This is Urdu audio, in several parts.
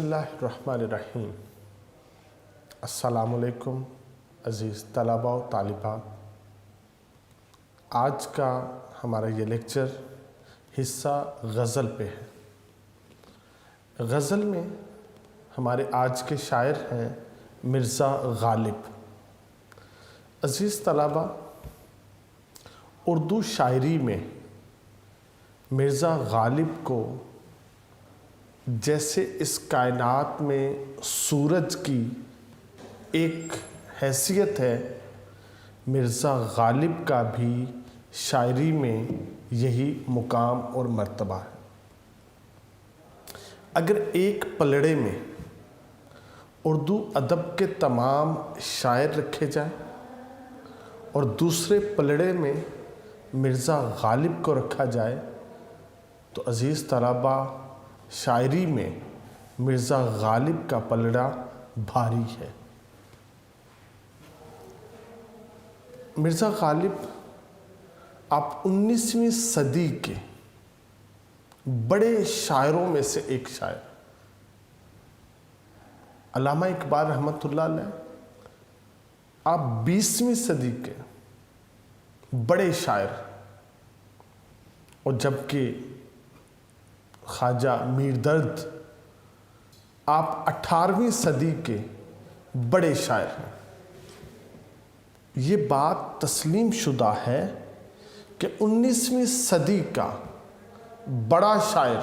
بسم اللہ الرحمن الرحیم۔ السلام علیکم عزیز طلباء و طالبات۔ آج کا ہمارا یہ لیکچر حصہ غزل پہ ہے۔ غزل میں ہمارے آج کے شاعر ہیں مرزا غالب۔ عزیز طلباء، اردو شاعری میں مرزا غالب کو جیسے اس کائنات میں سورج کی ایک حیثیت ہے، مرزا غالب کا بھی شاعری میں یہی مقام اور مرتبہ ہے۔ اگر ایک پلڑے میں اردو ادب کے تمام شاعر رکھے جائیں اور دوسرے پلڑے میں مرزا غالب کو رکھا جائے تو عزیز طلباء، شاعری میں مرزا غالب کا پلڑا بھاری ہے۔ مرزا غالب آپ 19ویں صدی کے بڑے شاعروں میں سے ایک شاعر۔ علامہ اقبال رحمۃ اللہ علیہ، آپ 20ویں صدی کے بڑے شاعر، اور جبکہ خواجہ میر درد آپ 18ویں صدی کے بڑے شاعر ہیں۔ یہ بات تسلیم شدہ ہے کہ 19ویں صدی کا بڑا شاعر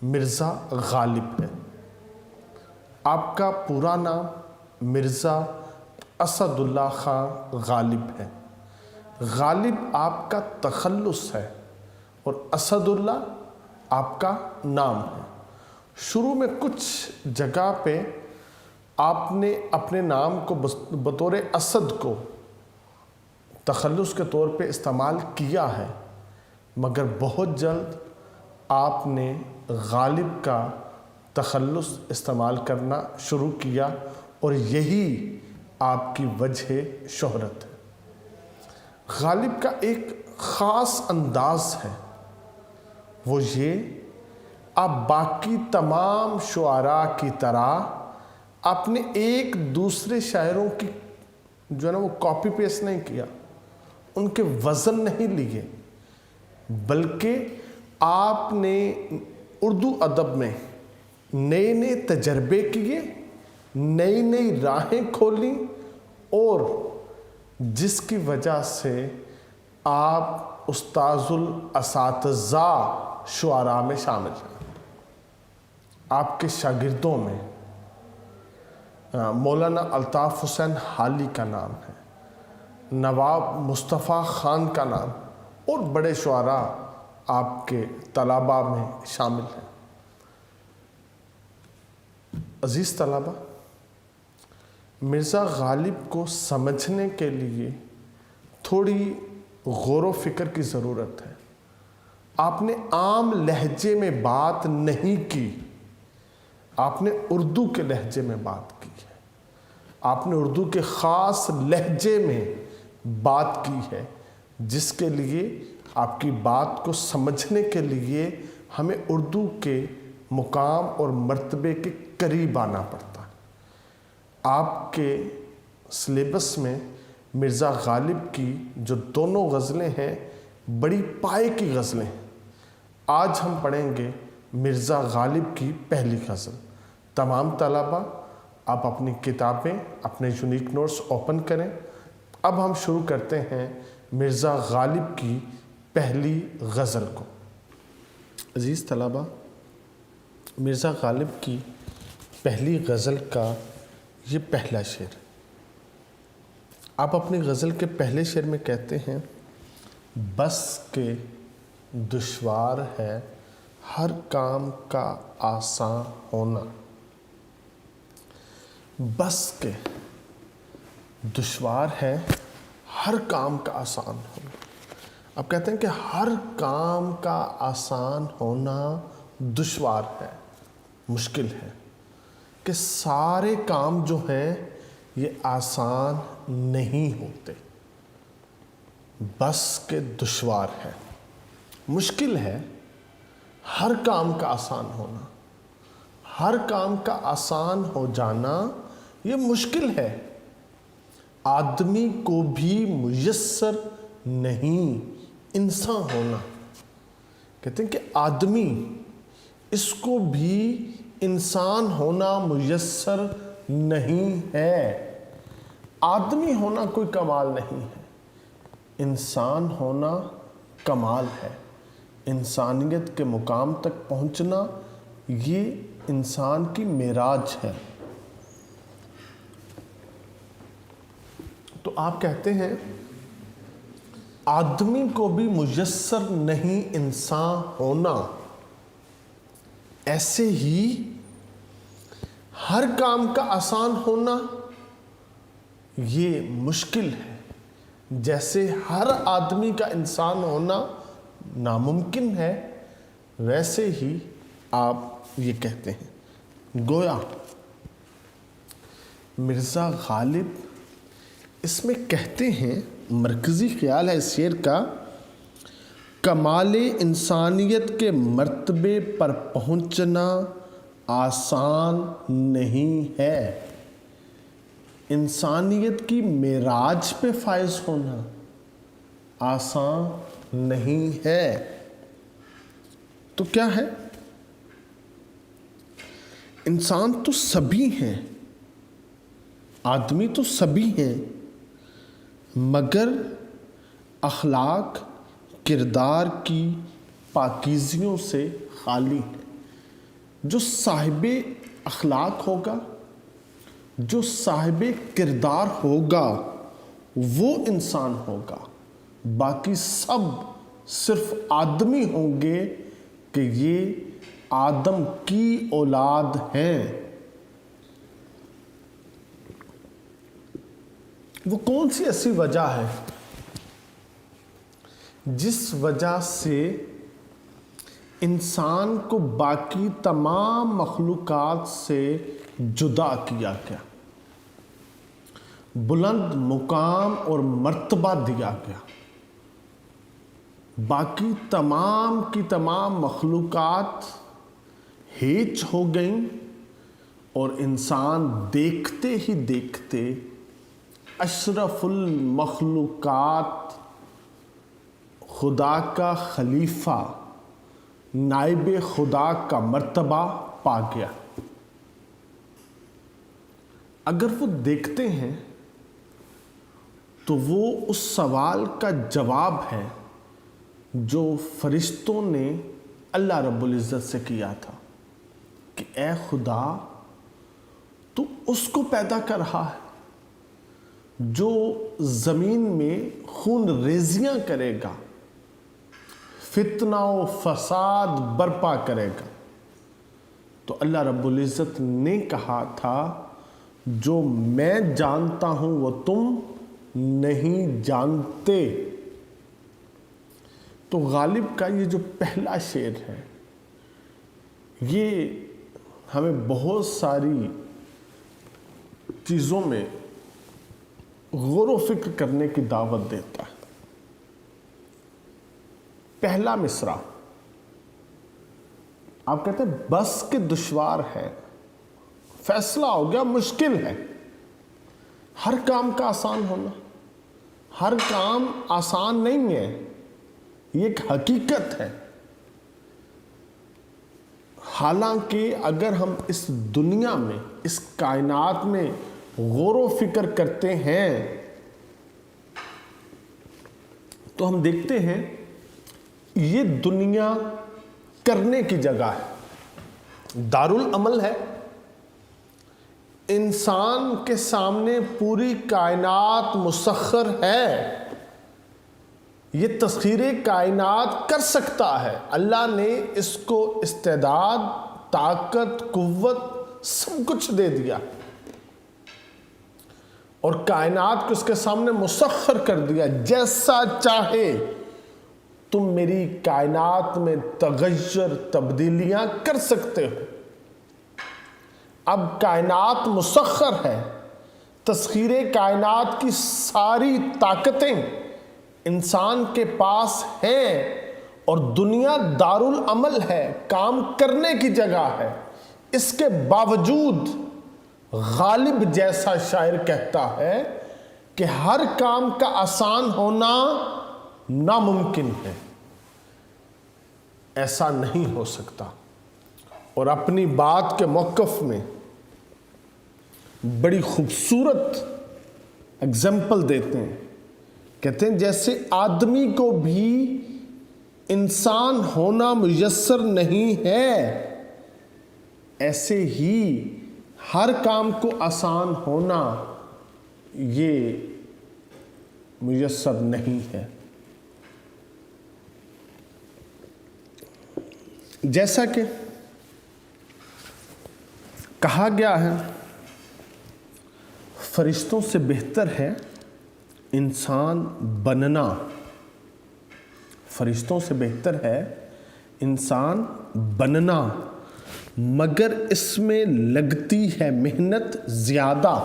مرزا غالب ہے۔ آپ کا پورا نام مرزا اسد اللہ خان غالب ہے۔ غالب آپ کا تخلص ہے اور اسد اللہ آپ کا نام ہے۔ شروع میں کچھ جگہ پہ آپ نے اپنے نام کو بطور اسد کو تخلص کے طور پہ استعمال کیا ہے، مگر بہت جلد آپ نے غالب کا تخلص استعمال کرنا شروع کیا اور یہی آپ کی وجہ شہرت ہے۔ غالب کا ایک خاص انداز ہے، وہ یہ، آپ باقی تمام شعراء کی طرح آپ نے ایک دوسرے شاعروں کی جو ہے نا وہ کاپی پیسٹ نہیں کیا، ان کے وزن نہیں لیے، بلکہ آپ نے اردو ادب میں نئے نئے تجربے کیے، نئی نئی راہیں کھولیں، اور جس کی وجہ سے آپ استاذ الاساتذہ شعراء میں شامل ہیں۔ آپ کے شاگردوں میں مولانا الطاف حسین حالی کا نام ہے، نواب مصطفیٰ خان کا نام، اور بڑے شعراء آپ کے طلباء میں شامل ہیں۔ عزیز طلباء، مرزا غالب کو سمجھنے کے لیے تھوڑی غور و فکر کی ضرورت ہے۔ آپ نے عام لہجے میں بات نہیں کی، آپ نے اردو کے لہجے میں بات کی ہے، آپ نے اردو کے خاص لہجے میں بات کی ہے، جس کے لیے آپ کی بات کو سمجھنے کے لیے ہمیں اردو کے مقام اور مرتبے کے قریب آنا پڑتا ہے۔ آپ کے سلیبس میں مرزا غالب کی جو دونوں غزلیں ہیں بڑی پائے کی غزلیں ہیں۔ آج ہم پڑھیں گے مرزا غالب کی پہلی غزل۔ تمام طلباء، آپ اپنی کتابیں، اپنے یونیک نوٹس اوپن کریں۔ اب ہم شروع کرتے ہیں مرزا غالب کی پہلی غزل کو۔ عزیز طلباء، مرزا غالب کی پہلی غزل کا یہ پہلا شعر، آپ اپنی غزل کے پہلے شعر میں کہتے ہیں، بس کہ دشوار ہے ہر کام کا آسان ہونا۔ بس کہ دشوار ہے ہر کام کا آسان ہونا۔ آپ کہتے ہیں کہ ہر کام کا آسان ہونا دشوار ہے، مشکل ہے، کہ سارے کام جو ہیں یہ آسان نہیں ہوتے۔ بس کہ دشوار ہے، مشکل ہے ہر کام کا آسان ہونا، ہر کام کا آسان ہو جانا یہ مشکل ہے، آدمی کو بھی میسر نہیں انسان ہونا۔ کہتے ہیں کہ آدمی، اس کو بھی انسان ہونا میسر نہیں ہے۔ آدمی ہونا کوئی کمال نہیں ہے، انسان ہونا کمال ہے۔ انسانیت کے مقام تک پہنچنا یہ انسان کی معراج ہے۔ تو آپ کہتے ہیں آدمی کو بھی میسر نہیں انسان ہونا، ایسے ہی ہر کام کا آسان ہونا یہ مشکل ہے، جیسے ہر آدمی کا انسان ہونا ناممکن ہے، ویسے ہی آپ یہ کہتے ہیں۔ گویا مرزا غالب اس میں کہتے ہیں، مرکزی خیال ہے اس شعر کا، کمال انسانیت کے مرتبے پر پہنچنا آسان نہیں ہے، انسانیت کی معراج پہ فائز ہونا آسان نہیں ہے۔ تو کیا ہے؟ انسان تو سبھی ہیں، آدمی تو سبھی ہیں، مگر اخلاق کردار کی پاکیزیوں سے خالی ہے۔ جو صاحب اخلاق ہوگا، جو صاحب کردار ہوگا، وہ انسان ہوگا، باقی سب صرف آدمی ہوں گے کہ یہ آدم کی اولاد ہیں۔ وہ کون سی ایسی وجہ ہے جس وجہ سے انسان کو باقی تمام مخلوقات سے جدا کیا گیا، بلند مقام اور مرتبہ دیا گیا؟ باقی تمام کی تمام مخلوقات ہیچ ہو گئیں اور انسان دیکھتے ہی دیکھتے اشرف المخلوقات، خدا کا خلیفہ، نائب خدا کا مرتبہ پا گیا۔ اگر وہ دیکھتے ہیں تو وہ اس سوال کا جواب ہے جو فرشتوں نے اللہ رب العزت سے کیا تھا کہ اے خدا، تو اس کو پیدا کر رہا ہے جو زمین میں خون ریزیاں کرے گا، فتنہ و فساد برپا کرے گا۔ تو اللہ رب العزت نے کہا تھا جو میں جانتا ہوں وہ تم نہیں جانتے۔ تو غالب کا یہ جو پہلا شعر ہے یہ ہمیں بہت ساری چیزوں میں غور و فکر کرنے کی دعوت دیتا ہے۔ پہلا مصرع آپ کہتے ہیں بس کہ دشوار ہے، فیصلہ ہو گیا، مشکل ہے ہر کام کا آسان ہونا۔ ہر کام آسان نہیں ہے، یہ ایک حقیقت ہے۔ حالانکہ اگر ہم اس دنیا میں، اس کائنات میں غور و فکر کرتے ہیں تو ہم دیکھتے ہیں یہ دنیا کرنے کی جگہ ہے، دارالعمل ہے۔ انسان کے سامنے پوری کائنات مسخر ہے، یہ تسخیر کائنات کر سکتا ہے۔ اللہ نے اس کو استعداد، طاقت، قوت سب کچھ دے دیا اور کائنات کو اس کے سامنے مسخر کر دیا، جیسا چاہے تم میری کائنات میں تغیر، تبدیلیاں کر سکتے ہو۔ اب کائنات مسخر ہے، تسخیر کائنات کی ساری طاقتیں انسان کے پاس ہیں اور دنیا دارالعمل ہے، کام کرنے کی جگہ ہے۔ اس کے باوجود غالب جیسا شاعر کہتا ہے کہ ہر کام کا آسان ہونا ناممکن ہے، ایسا نہیں ہو سکتا۔ اور اپنی بات کے موقف میں بڑی خوبصورت اگزامپل دیتے ہیں، کہتے ہیں جیسے آدمی کو بھی انسان ہونا میسر نہیں ہے، ایسے ہی ہر کام کو آسان ہونا یہ میسر نہیں ہے۔ جیسا کہ کہا گیا ہے فرشتوں سے بہتر ہے انسان بننا، فرشتوں سے بہتر ہے انسان بننا، مگر اس میں لگتی ہے محنت زیادہ،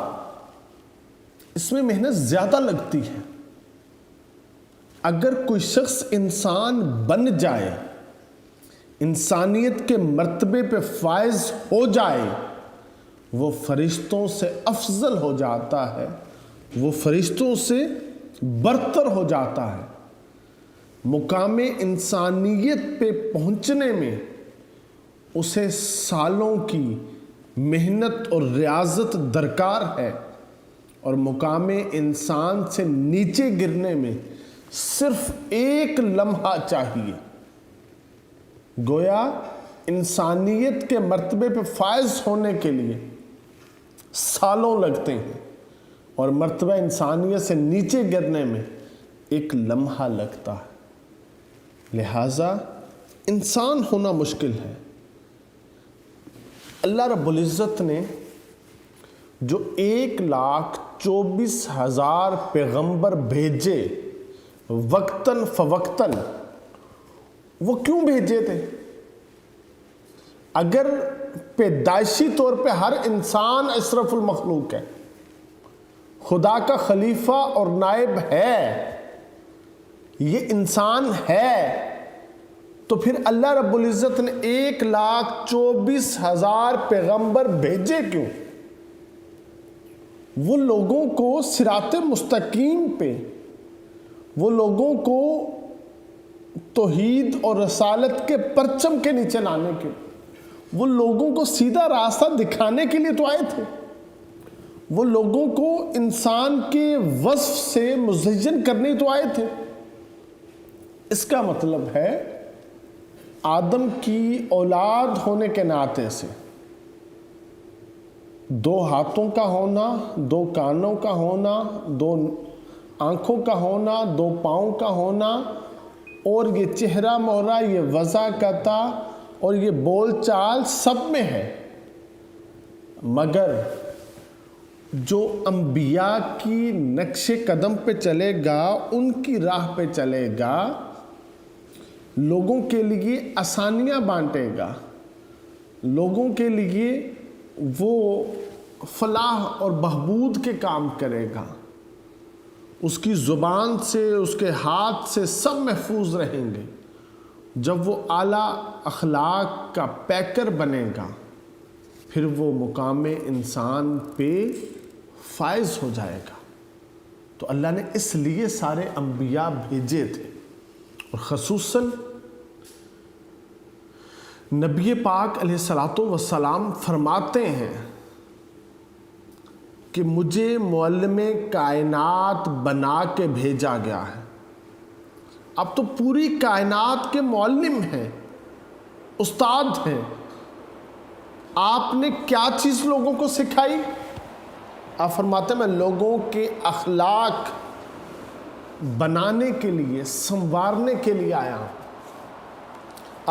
اس میں محنت زیادہ لگتی ہے۔ اگر کوئی شخص انسان بن جائے، انسانیت کے مرتبے پہ فائز ہو جائے، وہ فرشتوں سے افضل ہو جاتا ہے، وہ فرشتوں سے برتر ہو جاتا ہے۔ مقام انسانیت پہ پہنچنے میں اسے سالوں کی محنت اور ریاضت درکار ہے، اور مقام انسان سے نیچے گرنے میں صرف ایک لمحہ چاہیے۔ گویا انسانیت کے مرتبے پہ فائز ہونے کے لیے سالوں لگتے ہیں، اور مرتبہ انسانیت سے نیچے گرنے میں ایک لمحہ لگتا ہے۔ لہٰذا انسان ہونا مشکل ہے۔ اللہ رب العزت نے جو 1,24,000 پیغمبر بھیجے وقتاً فوقتاً، وہ کیوں بھیجے تھے؟ اگر پیدائشی طور پہ ہر انسان اشرف المخلوق ہے، خدا کا خلیفہ اور نائب ہے، یہ انسان ہے، تو پھر اللہ رب العزت نے 1,24,000 پیغمبر بھیجے کیوں؟ وہ لوگوں کو صراط مستقیم پہ، وہ لوگوں کو توحید اور رسالت کے پرچم کے نیچے لانے کے، وہ لوگوں کو سیدھا راستہ دکھانے کے لیے تو آئے تھے، وہ لوگوں کو انسان کے وصف سے مزین کرنے تو آئے تھے۔ اس کا مطلب ہے آدم کی اولاد ہونے کے ناطے سے 2 ہاتھوں کا ہونا، 2 کانوں کا ہونا، 2 آنکھوں کا ہونا، 2 پاؤں کا ہونا، اور یہ چہرہ مہرہ، یہ وضاحت اور یہ بول چال سب میں ہے، مگر جو انبیاء کی نقش قدم پہ چلے گا، ان کی راہ پہ چلے گا، لوگوں کے لیے آسانیاں بانٹے گا، لوگوں کے لیے وہ فلاح اور بہبود کے کام کرے گا، اس کی زبان سے، اس کے ہاتھ سے سب محفوظ رہیں گے، جب وہ اعلیٰ اخلاق کا پیکر بنے گا، پھر وہ مقام انسان پہ فائز ہو جائے گا۔ تو اللہ نے اس لیے سارے انبیاء بھیجے تھے، اور خصوصاً نبی پاک علیہ السلام فرماتے ہیں کہ مجھے معلم کائنات بنا کے بھیجا گیا ہے۔ اب تو پوری کائنات کے معلم ہیں، استاد ہیں، آپ نے کیا چیز لوگوں کو سکھائی؟ آپ فرماتے ہیں میں لوگوں کے اخلاق بنانے کے لیے، سنوارنے کے لیے آیا ہوں۔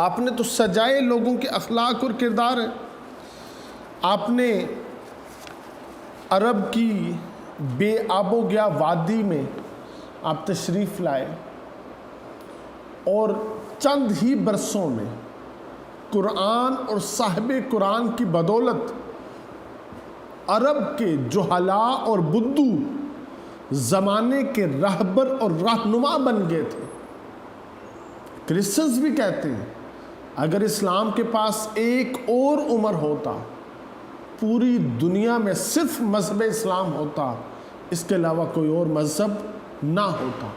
آپ نے تو سجائے لوگوں کے اخلاق اور کردار ہیں۔ آپ نے عرب کی بے آب و گیا وادی میں آپ تشریف لائے، اور چند ہی برسوں میں قرآن اور صاحب قرآن کی بدولت عرب کے جہلاء اور بدو زمانے کے رہبر اور رہنما بن گئے تھے۔ کرسچنز بھی کہتے ہیں اگر اسلام کے پاس ایک اور عمر ہوتا، پوری دنیا میں صرف مذہب اسلام ہوتا، اس کے علاوہ کوئی اور مذہب نہ ہوتا،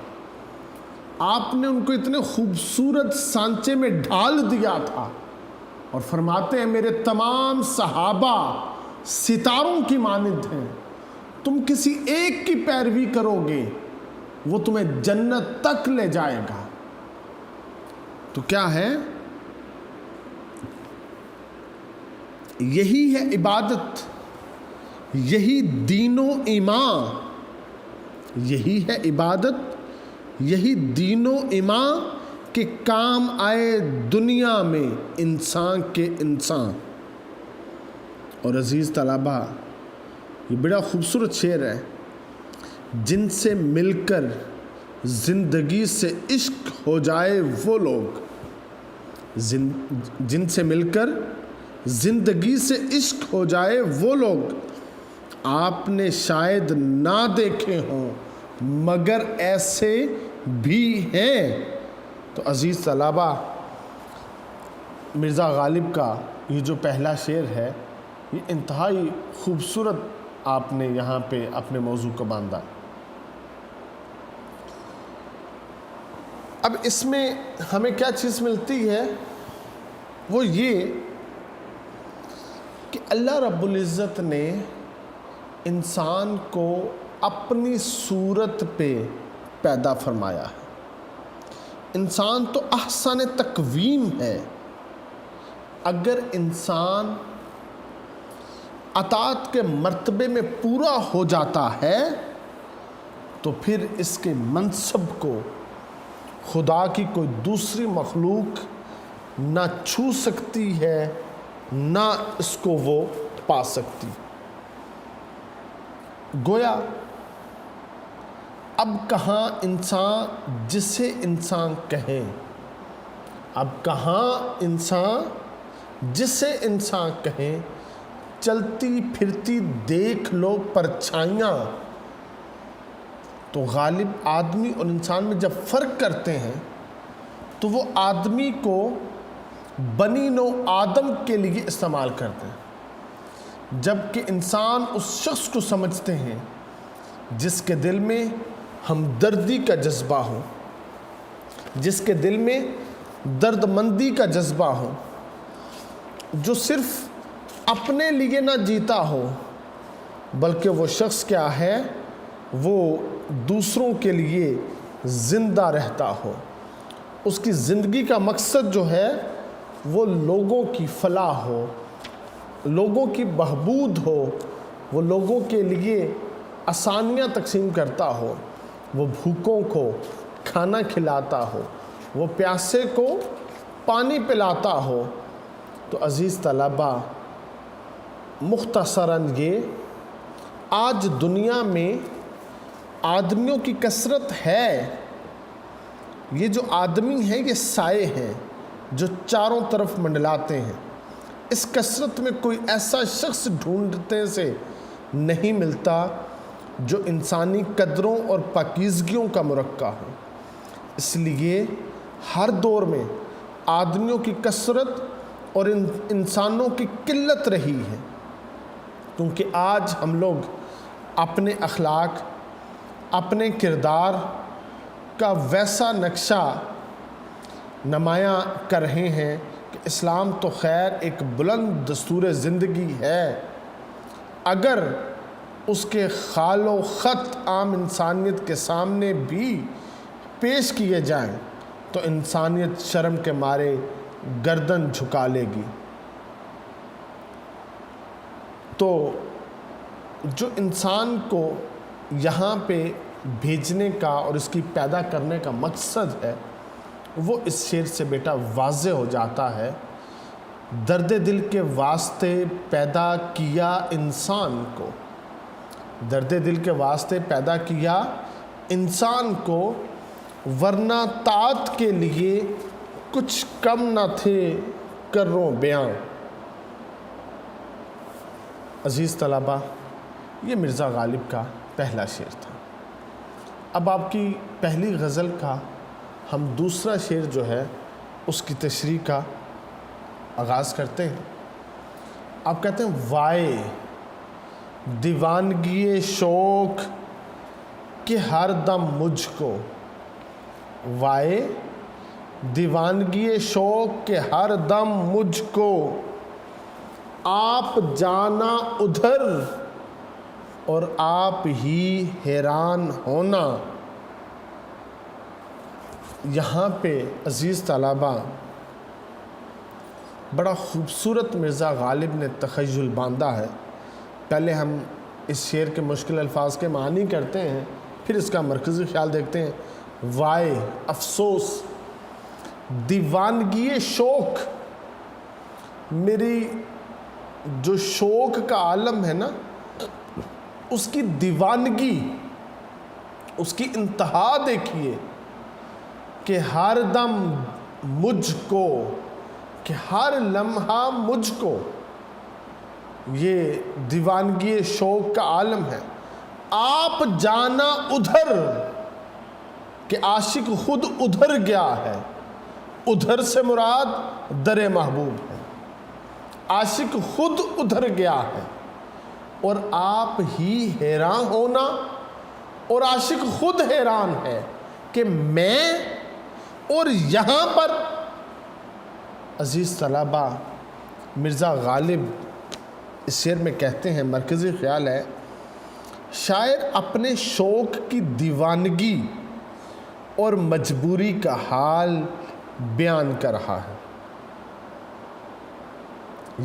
آپ نے ان کو اتنے خوبصورت سانچے میں ڈھال دیا تھا، اور فرماتے ہیں میرے تمام صحابہ ستاروں کی مانند ہیں، تم کسی ایک کی پیروی کرو گے وہ تمہیں جنت تک لے جائے گا۔ تو کیا ہے؟ یہی ہے عبادت، یہی دین و ایمان، یہی ہے عبادت، یہی دین و ایمان کہ کام آئے دنیا میں انسان کے انسان۔ اور عزیز طلبہ، یہ بڑا خوبصورت شعر ہے، جن سے مل کر زندگی سے عشق ہو جائے وہ لوگ، جن سے مل کر زندگی سے عشق ہو جائے وہ لوگ، آپ نے شاید نہ دیکھے ہوں مگر ایسے بھی ہیں۔ تو عزیز طلبہ، مرزا غالب کا یہ جو پہلا شعر ہے، یہ انتہائی خوبصورت آپ نے یہاں پہ اپنے موضوع کو باندھا۔ اب اس میں ہمیں کیا چیز ملتی ہے، وہ یہ کہ اللہ رب العزت نے انسان کو اپنی صورت پہ پیدا فرمایا ہے۔ انسان تو احسن تقویم ہے۔ اگر انسان اطاعت کے مرتبے میں پورا ہو جاتا ہے تو پھر اس کے منصب کو خدا کی کوئی دوسری مخلوق نہ چھو سکتی ہے، نہ اس کو وہ پا سکتی۔ گویا اب کہاں انسان جسے انسان کہیں، اب کہاں انسان جسے انسان کہیں، چلتی پھرتی دیکھ لو پرچھائیاں۔ تو غالب آدمی اور انسان میں جب فرق کرتے ہیں تو وہ آدمی کو بنی نو آدم کے لیے استعمال کرتے ہیں، جبکہ انسان اس شخص کو سمجھتے ہیں جس کے دل میں ہمدردی کا جذبہ ہو، جس کے دل میں درد مندی کا جذبہ ہو، جو صرف اپنے لیے نہ جیتا ہو بلکہ وہ شخص کیا ہے، وہ دوسروں کے لیے زندہ رہتا ہو۔ اس کی زندگی کا مقصد جو ہے وہ لوگوں کی فلاح ہو، لوگوں کی بہبود ہو، وہ لوگوں کے لیے آسانیاں تقسیم کرتا ہو، وہ بھوکوں کو کھانا کھلاتا ہو، وہ پیاسے کو پانی پلاتا ہو۔ تو عزیز طلبہ، مختصراً یہ آج دنیا میں آدمیوں کی کثرت ہے، یہ جو آدمی ہیں یہ سائے ہیں جو چاروں طرف منڈلاتے ہیں۔ اس کثرت میں کوئی ایسا شخص ڈھونڈتے سے نہیں ملتا جو انسانی قدروں اور پاکیزگیوں کا مرقع ہو۔ اس لیے ہر دور میں آدمیوں کی کثرت اور انسانوں کی قلت رہی ہے، کیونکہ آج ہم لوگ اپنے اخلاق، اپنے کردار کا ویسا نقشہ نمایاں کر رہے ہیں کہ اسلام تو خیر ایک بلند دستور زندگی ہے، اگر اس کے خال و خط عام انسانیت کے سامنے بھی پیش کیے جائیں تو انسانیت شرم کے مارے گردن جھکا لے گی۔ تو جو انسان کو یہاں پہ بھیجنے کا اور اس کی پیدا کرنے کا مقصد ہے وہ اس شعر سے بیٹا واضح ہو جاتا ہے۔ درد دل کے واسطے پیدا کیا انسان کو، درد دل کے واسطے پیدا کیا انسان کو، ورنہ طاعت کے لیے کچھ کم نہ تھے کروں بیاں۔ عزیز طلبہ، یہ مرزا غالب کا پہلا شعر تھا۔ اب آپ کی پہلی غزل کا ہم دوسرا شعر جو ہے اس کی تشریح کا آغاز کرتے ہیں. آپ کہتے ہیں وائے دیوانگی شوق کہ ہر دم مجھ کو، وائے دیوانگی شوق کہ ہر دم مجھ کو، آپ جانا ادھر اور آپ ہی حیران ہونا. یہاں پہ عزیز طلبہ بڑا خوبصورت مرزا غالب نے تخیل باندھا ہے. پہلے ہم اس شعر کے مشکل الفاظ کے معنی کرتے ہیں، پھر اس کا مرکزی خیال دیکھتے ہیں. وائے افسوس دیوانگی شوق، میری جو شوق کا عالم ہے نا، اس کی دیوانگی، اس کی انتہا دیکھیے کہ ہر دم مجھ کو، کہ ہر لمحہ مجھ کو. یہ دیوانگی شوق کا عالم ہے. آپ جانا ادھر کہ عاشق خود ادھر گیا ہے. ادھر سے مراد در محبوب ہے. عاشق خود ادھر گیا ہے اور آپ ہی حیران ہونا، اور عاشق خود حیران ہے کہ میں اور یہاں پر. عزیز طلبہ مرزا غالب اس شعر میں کہتے ہیں، مرکزی خیال ہے، شاعر اپنے شوق کی دیوانگی اور مجبوری کا حال بیان کر رہا ہے.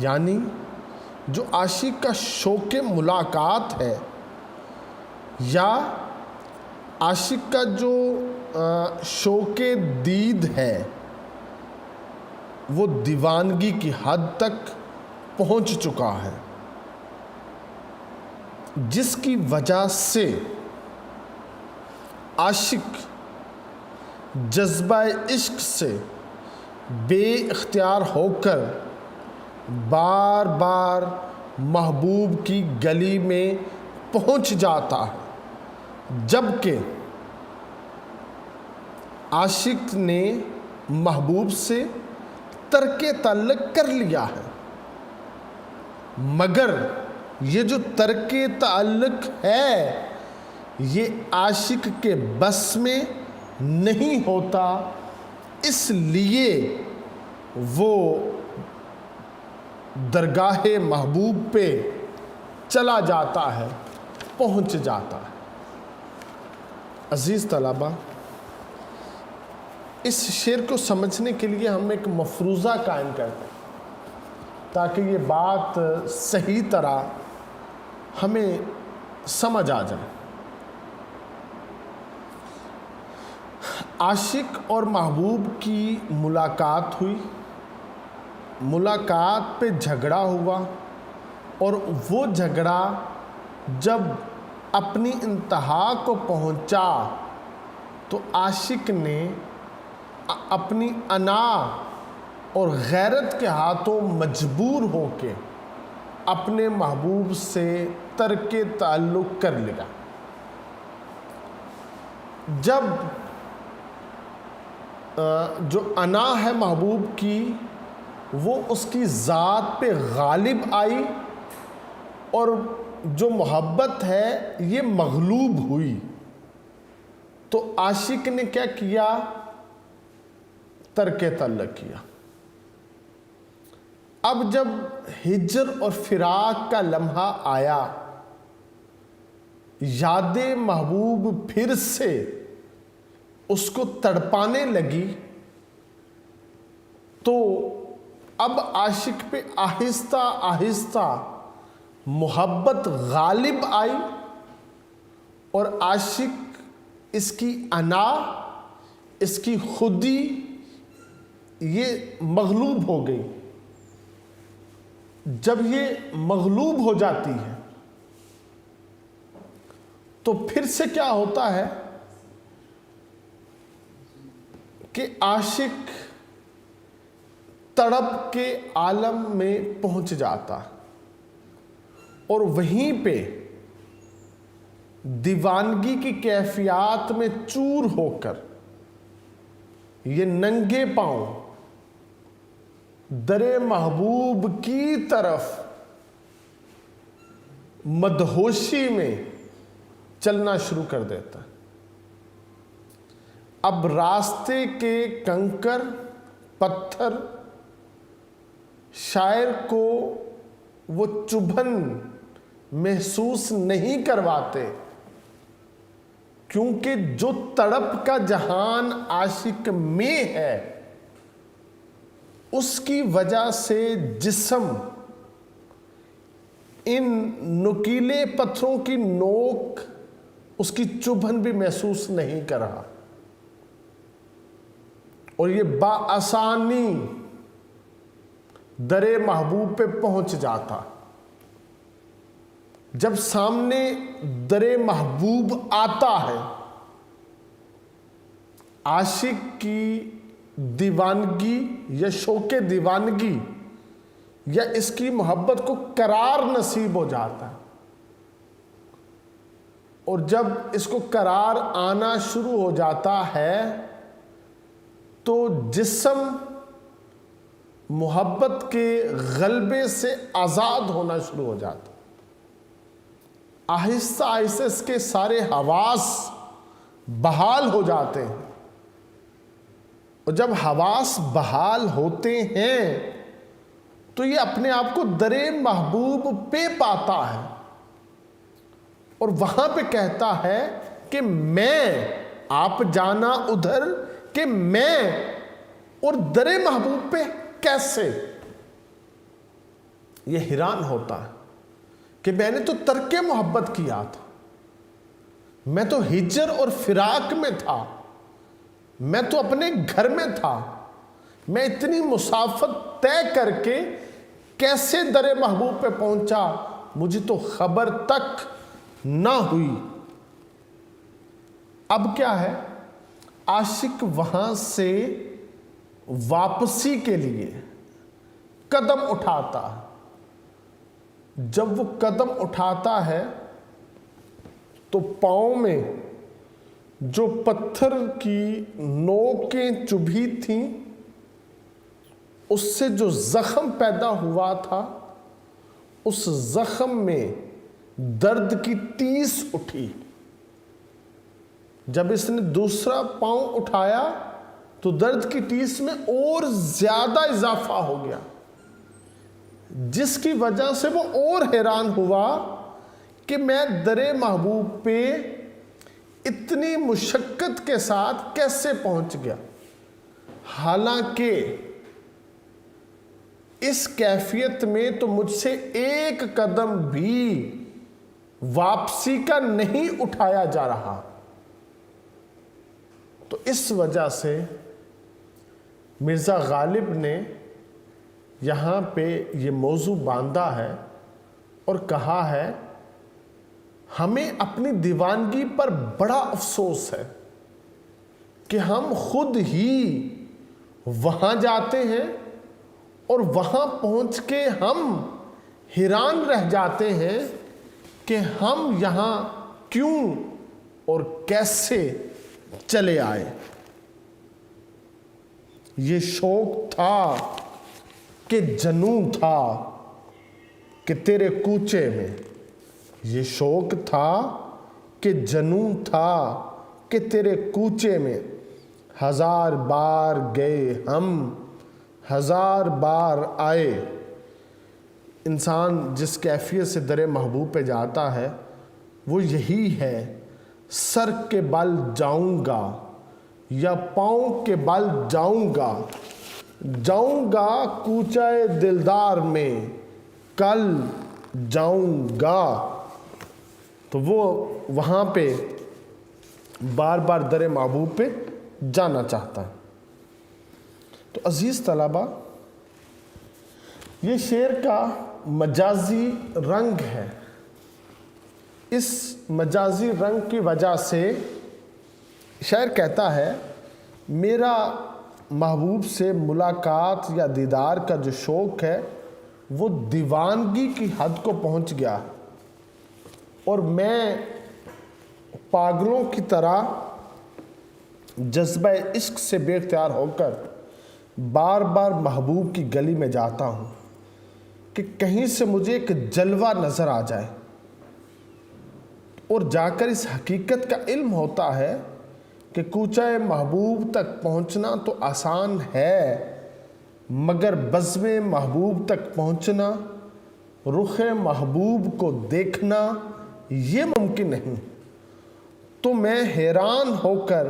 یعنی جو عاشق کا شوق ملاقات ہے یا عاشق کا جو شوق دید ہے، وہ دیوانگی کی حد تک پہنچ چکا ہے، جس کی وجہ سے عاشق جذبہ عشق سے بے اختیار ہو کر بار بار محبوب کی گلی میں پہنچ جاتا ہے، جبکہ عاشق نے محبوب سے ترک تعلق کر لیا ہے. مگر یہ جو ترک تعلق ہے یہ عاشق کے بس میں نہیں ہوتا، اس لیے وہ درگاہ محبوب پہ چلا جاتا ہے، پہنچ جاتا ہے. عزیز طلبہ اس شعر کو سمجھنے کے لیے ہم ایک مفروضہ قائم کرتے ہیں تاکہ یہ بات صحیح طرح ہمیں سمجھ آ جائے. عاشق اور محبوب کی ملاقات ہوئی، ملاقات پہ جھگڑا ہوا، اور وہ جھگڑا جب اپنی انتہا کو پہنچا تو عاشق نے اپنی انا اور غیرت کے ہاتھوں مجبور ہو کے اپنے محبوب سے ترک تعلق کر لیا. جب جو انا ہے محبوب کی وہ اس کی ذات پہ غالب آئی اور جو محبت ہے یہ مغلوب ہوئی، تو عاشق نے کیا کیا؟ ترک تعلق کیا. اب جب ہجر اور فراق کا لمحہ آیا، یاد محبوب پھر سے اس کو تڑپانے لگی، تو اب عاشق پہ آہستہ آہستہ محبت غالب آئی اور عاشق اس کی انا، اس کی خودی یہ مغلوب ہو گئی. جب یہ مغلوب ہو جاتی ہے تو پھر سے کیا ہوتا ہے کہ عاشق تڑپ کے عالم میں پہنچ جاتا اور وہیں پہ دیوانگی کی کیفیات میں چور ہو کر یہ ننگے پاؤں در محبوب کی طرف مدہوشی میں چلنا شروع کر دیتا ہے۔ اب راستے کے کنکر پتھر شاعر کو وہ چبھن محسوس نہیں کرواتے، کیونکہ جو تڑپ کا جہان عاشق میں ہے اس کی وجہ سے جسم ان نکیلے پتھروں کی نوک اس کی چبھن بھی محسوس نہیں کر رہا، اور یہ بآسانی در محبوب پہ پہنچ جاتا۔ جب سامنے در محبوب آتا ہے، عاشق کی دیوانگی یا شوق دیوانگی یا اس کی محبت کو قرار نصیب ہو جاتا ہے، اور جب اس کو قرار آنا شروع ہو جاتا ہے تو جسم محبت کے غلبے سے آزاد ہونا شروع ہو جاتا۔ آہستہ آہستہ اس کے سارے حواس بحال ہو جاتے ہیں، اور جب حواس بحال ہوتے ہیں تو یہ اپنے آپ کو در محبوب پہ پاتا ہے، اور وہاں پہ کہتا ہے کہ میں، آپ جانا ادھر کہ میں، اور در محبوب پہ کیسے؟ یہ حیران ہوتا ہے کہ میں نے تو ترک محبت کیا تھا، میں تو ہجر اور فراق میں تھا، میں تو اپنے گھر میں تھا، میں اتنی مسافت طے کر کے کیسے در محبوب پہ پہنچا، مجھے تو خبر تک نہ ہوئی۔ اب کیا ہے؟ عاشق وہاں سے واپسی کے لیے قدم اٹھاتا ہے۔ جب وہ قدم اٹھاتا ہے تو پاؤں میں جو پتھر کی نوکیں چبھی تھیں اس سے جو زخم پیدا ہوا تھا، اس زخم میں درد کی ٹیس اٹھی۔ جب اس نے دوسرا پاؤں اٹھایا تو درد کی ٹیس میں اور زیادہ اضافہ ہو گیا، جس کی وجہ سے وہ اور حیران ہوا کہ میں در محبوب پہ اتنی مشقت کے ساتھ کیسے پہنچ گیا، حالانکہ اس کیفیت میں تو مجھ سے ایک قدم بھی واپسی کا نہیں اٹھایا جا رہا۔ تو اس وجہ سے مرزا غالب نے یہاں پہ یہ موضوع باندھا ہے اور کہا ہے ہمیں اپنی دیوانگی پر بڑا افسوس ہے کہ ہم خود ہی وہاں جاتے ہیں اور وہاں پہنچ کے ہم حیران رہ جاتے ہیں کہ ہم یہاں کیوں اور کیسے چلے آئے۔ یہ شوق تھا کہ جنوں تھا کہ تیرے کوچے میں، یہ شوق تھا کہ جنوں تھا کہ تیرے کوچے میں، ہزار بار گئے ہم ہزار بار آئے۔ انسان جس کیفیت سے در محبوب پہ جاتا ہے وہ یہی ہے، سر کے بل جاؤں گا یا پاؤں کے بل جاؤں گا کوچے دلدار میں، کل جاؤں گا۔ تو وہ وہاں پہ بار بار در محبوب پہ جانا چاہتا ہے۔ تو عزیز طلبہ، یہ شعر کا مجازی رنگ ہے۔ اس مجازی رنگ کی وجہ سے شاعر کہتا ہے میرا محبوب سے ملاقات یا دیدار کا جو شوق ہے وہ دیوانگی کی حد کو پہنچ گیا، اور میں پاگلوں کی طرح جذبہ عشق سے بے اختیار ہو کر بار بار محبوب کی گلی میں جاتا ہوں کہ کہیں سے مجھے ایک جلوہ نظر آ جائے، اور جا کر اس حقیقت کا علم ہوتا ہے کہ کوچہ محبوب تک پہنچنا تو آسان ہے، مگر بزم محبوب تک پہنچنا، رخ محبوب کو دیکھنا یہ ممکن نہیں۔ تو میں حیران ہو کر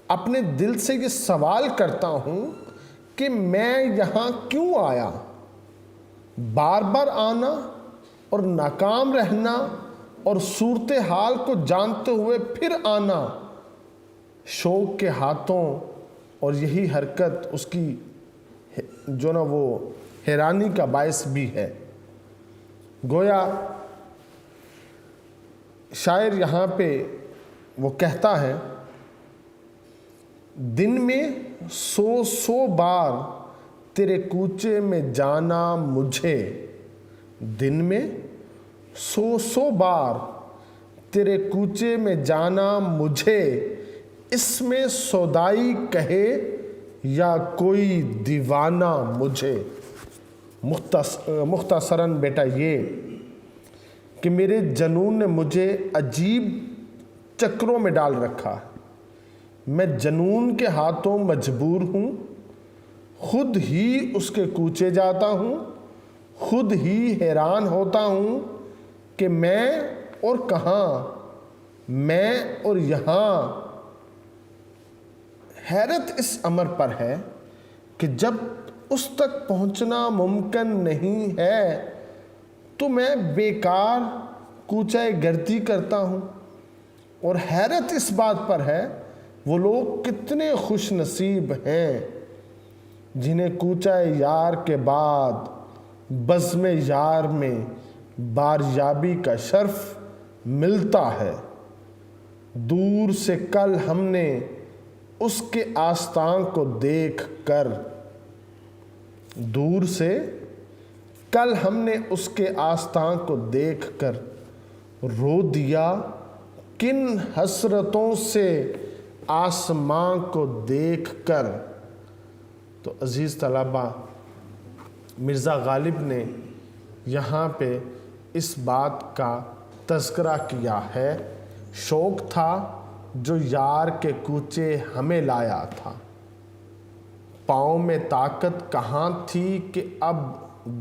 اپنے دل سے یہ سوال کرتا ہوں کہ میں یہاں کیوں آیا؟ بار بار آنا اور ناکام رہنا اور صورتحال کو جانتے ہوئے پھر آنا شوق کے ہاتھوں، اور یہی حرکت اس کی جو نا وہ حیرانی کا باعث بھی ہے۔ گویا شاعر یہاں پہ وہ کہتا ہے، دن میں 100 بار تیرے کوچے میں جانا مجھے، دن میں 100 بار تیرے کوچے میں جانا مجھے، اس میں سودائی کہے یا کوئی دیوانہ مجھے۔ مختصراً بیٹا یہ کہ میرے جنون نے مجھے عجیب چکروں میں ڈال رکھا، میں جنون کے ہاتھوں مجبور ہوں، خود ہی اس کے کوچے جاتا ہوں، خود ہی حیران ہوتا ہوں کہ میں اور کہاں، میں اور یہاں۔ حیرت اس امر پر ہے کہ جب اس تک پہنچنا ممکن نہیں ہے تو میں بیکار کوچہ گردی کرتا ہوں، اور حیرت اس بات پر ہے وہ لوگ کتنے خوش نصیب ہیں جنہیں کوچہ یار کے بعد بزم یار میں باریابی کا شرف ملتا ہے۔ دور سے کل ہم نے اس کے آستان کو دیکھ کر، دور سے کل ہم نے اس کے آستان کو دیکھ کر رو دیا کن حسرتوں سے آسمان کو دیکھ کر۔ تو عزیز طلبہ، مرزا غالب نے یہاں پہ اس بات کا تذکرہ کیا ہے، شوق تھا جو یار کے کوچے ہمیں لایا تھا، پاؤں میں طاقت کہاں تھی کہ اب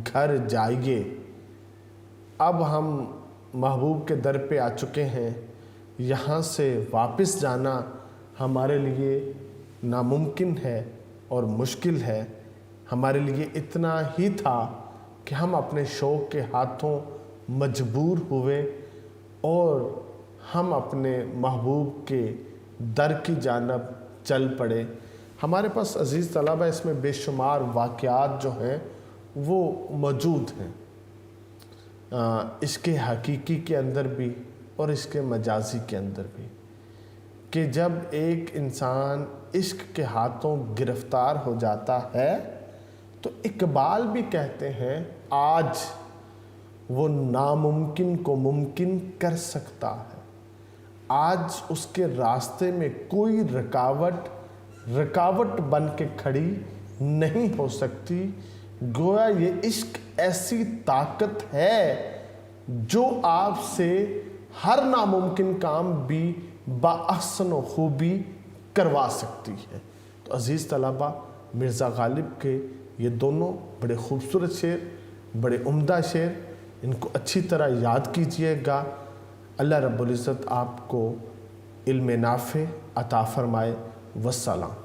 گھر جائیے۔ اب ہم محبوب کے در پہ آ چکے ہیں، یہاں سے واپس جانا ہمارے لیے ناممکن ہے اور مشکل ہے۔ ہمارے لیے اتنا ہی تھا کہ ہم اپنے شوق کے ہاتھوں مجبور ہوئے اور ہم اپنے محبوب کے در کی جانب چل پڑے۔ ہمارے پاس عزیز طلبہ اس میں بے شمار واقعات جو ہیں وہ موجود ہیں، اس کے حقیقی کے اندر بھی اور اس کے مجازی کے اندر بھی، کہ جب ایک انسان عشق کے ہاتھوں گرفتار ہو جاتا ہے تو اقبال بھی کہتے ہیں آج وہ ناممکن کو ممکن کر سکتا ہے، آج اس کے راستے میں کوئی رکاوٹ بن کے کھڑی نہیں ہو سکتی۔ گویا یہ عشق ایسی طاقت ہے جو آپ سے ہر ناممکن کام بھی باحسن و خوبی کروا سکتی ہے۔ تو عزیز طلبہ، مرزا غالب کے یہ دونوں بڑے خوبصورت شعر، بڑے عمدہ شعر، ان کو اچھی طرح یاد کیجئے گا۔ اللہ رب العزت آپ کو علم نافع عطا فرمائے۔ والسلام۔